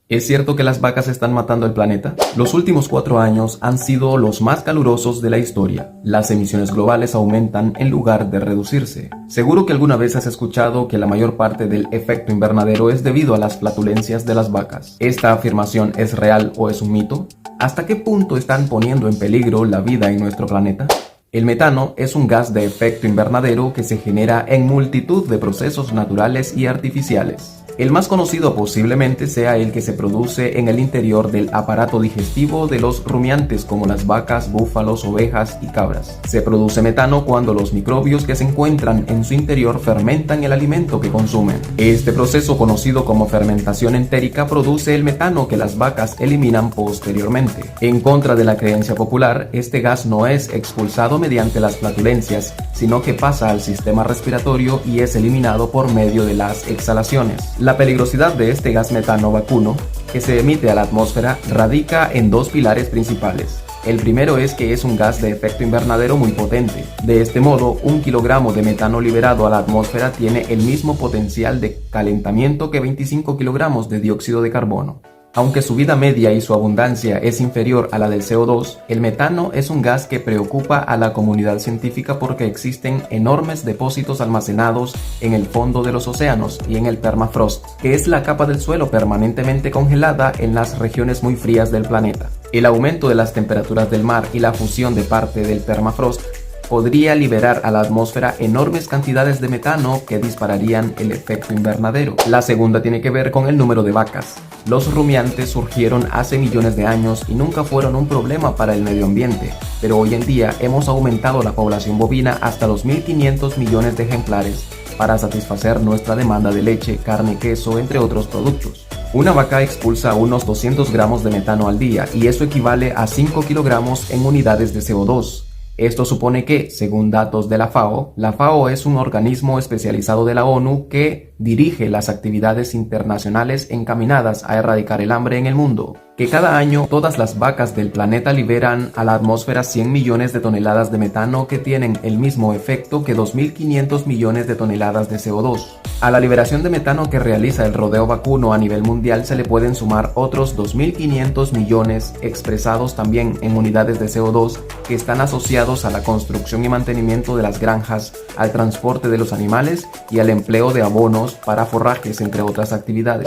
¿Es cierto que las vacas están matando el planeta? Los últimos 4 años han sido los más calurosos de la historia. Las emisiones globales aumentan en lugar de reducirse. Seguro que alguna vez has escuchado que la mayor parte del efecto invernadero es debido a las flatulencias de las vacas. ¿Esta afirmación es real o es un mito? ¿Hasta qué punto están poniendo en peligro la vida en nuestro planeta? El metano es un gas de efecto invernadero que se genera en multitud de procesos naturales y artificiales. El más conocido posiblemente sea el que se produce en el interior del aparato digestivo de los rumiantes como las vacas, búfalos, ovejas y cabras. Se produce metano cuando los microbios que se encuentran en su interior fermentan el alimento que consumen. Este proceso, conocido como fermentación entérica, produce el metano que las vacas eliminan posteriormente. En contra de la creencia popular, este gas no es expulsado mediante las flatulencias, sino que pasa al sistema respiratorio y es eliminado por medio de las exhalaciones. La peligrosidad de este gas metano vacuno que se emite a la atmósfera radica en dos pilares principales. El primero es que es un gas de efecto invernadero muy potente. De este modo, 1 kilogramo de metano liberado a la atmósfera tiene el mismo potencial de calentamiento que 25 kilogramos de dióxido de carbono. Aunque su vida media y su abundancia es inferior a la del CO2, el metano es un gas que preocupa a la comunidad científica porque existen enormes depósitos almacenados en el fondo de los océanos y en el permafrost, que es la capa del suelo permanentemente congelada en las regiones muy frías del planeta. El aumento de las temperaturas del mar y la fusión de parte del permafrost podría liberar a la atmósfera enormes cantidades de metano que dispararían el efecto invernadero. La segunda tiene que ver con el número de vacas. Los rumiantes surgieron hace millones de años y nunca fueron un problema para el medio ambiente, pero hoy en día hemos aumentado la población bovina hasta los 1.500 millones de ejemplares para satisfacer nuestra demanda de leche, carne, queso, entre otros productos. Una vaca expulsa unos 200 gramos de metano al día y eso equivale a 5 kilogramos en unidades de CO2. Esto supone que, según datos de la FAO es un organismo especializado de la ONU que dirige las actividades internacionales encaminadas a erradicar el hambre en el mundo, que cada año todas las vacas del planeta liberan a la atmósfera 100 millones de toneladas de metano que tienen el mismo efecto que 2.500 millones de toneladas de CO2. A la liberación de metano que realiza el rodeo vacuno a nivel mundial se le pueden sumar otros 2.500 millones expresados también en unidades de CO2 que están asociados a la construcción y mantenimiento de las granjas, al transporte de los animales y al empleo de abonos para forrajes, entre otras actividades.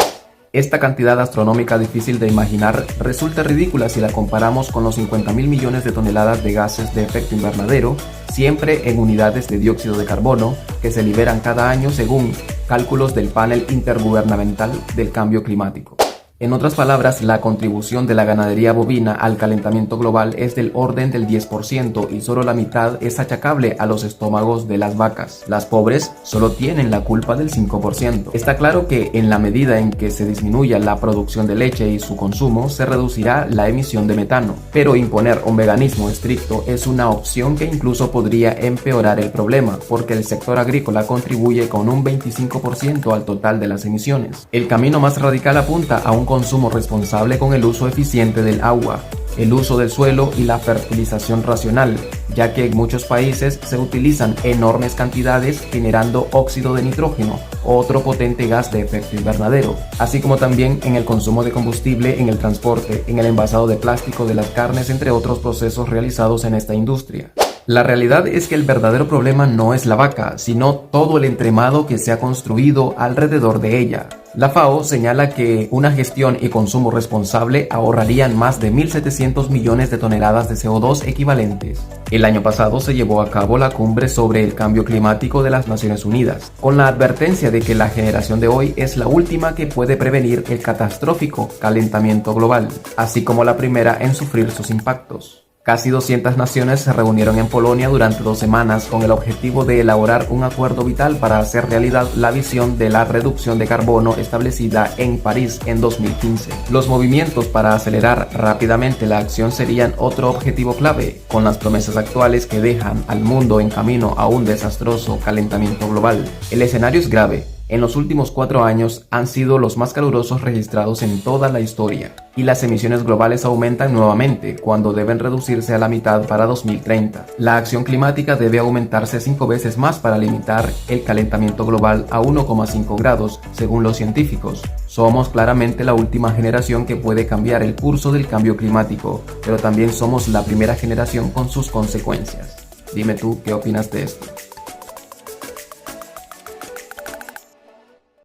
Esta cantidad astronómica difícil de imaginar resulta ridícula si la comparamos con los 50.000 millones de toneladas de gases de efecto invernadero, siempre en unidades de dióxido de carbono, que se liberan cada año según cálculos del Panel Intergubernamental del Cambio Climático. En otras palabras, la contribución de la ganadería bovina al calentamiento global es del orden del 10% y solo la mitad es achacable a los estómagos de las vacas. Las pobres solo tienen la culpa del 5%. Está claro que en la medida en que se disminuya la producción de leche y su consumo, se reducirá la emisión de metano. Pero imponer un veganismo estricto es una opción que incluso podría empeorar el problema, porque el sector agrícola contribuye con un 25% al total de las emisiones. El camino más radical apunta a un consumo responsable con el uso eficiente del agua, el uso del suelo y la fertilización racional, ya que en muchos países se utilizan enormes cantidades generando óxido de nitrógeno, otro potente gas de efecto invernadero, así como también en el consumo de combustible, en el transporte, en el envasado de plástico de las carnes, entre otros procesos realizados en esta industria. La realidad es que el verdadero problema no es la vaca, sino todo el entremado que se ha construido alrededor de ella. La FAO señala que una gestión y consumo responsable ahorrarían más de 1.700 millones de toneladas de CO2 equivalentes. El año pasado se llevó a cabo la cumbre sobre el cambio climático de las Naciones Unidas, con la advertencia de que la generación de hoy es la última que puede prevenir el catastrófico calentamiento global, así como la primera en sufrir sus impactos. Casi 200 naciones se reunieron en Polonia durante 2 semanas con el objetivo de elaborar un acuerdo vital para hacer realidad la visión de la reducción de carbono establecida en París en 2015. Los movimientos para acelerar rápidamente la acción serían otro objetivo clave, con las promesas actuales que dejan al mundo en camino a un desastroso calentamiento global. El escenario es grave. en los últimos 4 años han sido los más calurosos registrados en toda la historia, y las emisiones globales aumentan nuevamente cuando deben reducirse a la mitad para 2030. La acción climática debe aumentarse 5 veces más para limitar el calentamiento global a 1,5 grados, según los científicos. Somos claramente la última generación que puede cambiar el curso del cambio climático, pero también somos la primera generación con sus consecuencias. Dime tú, ¿qué opinas de esto?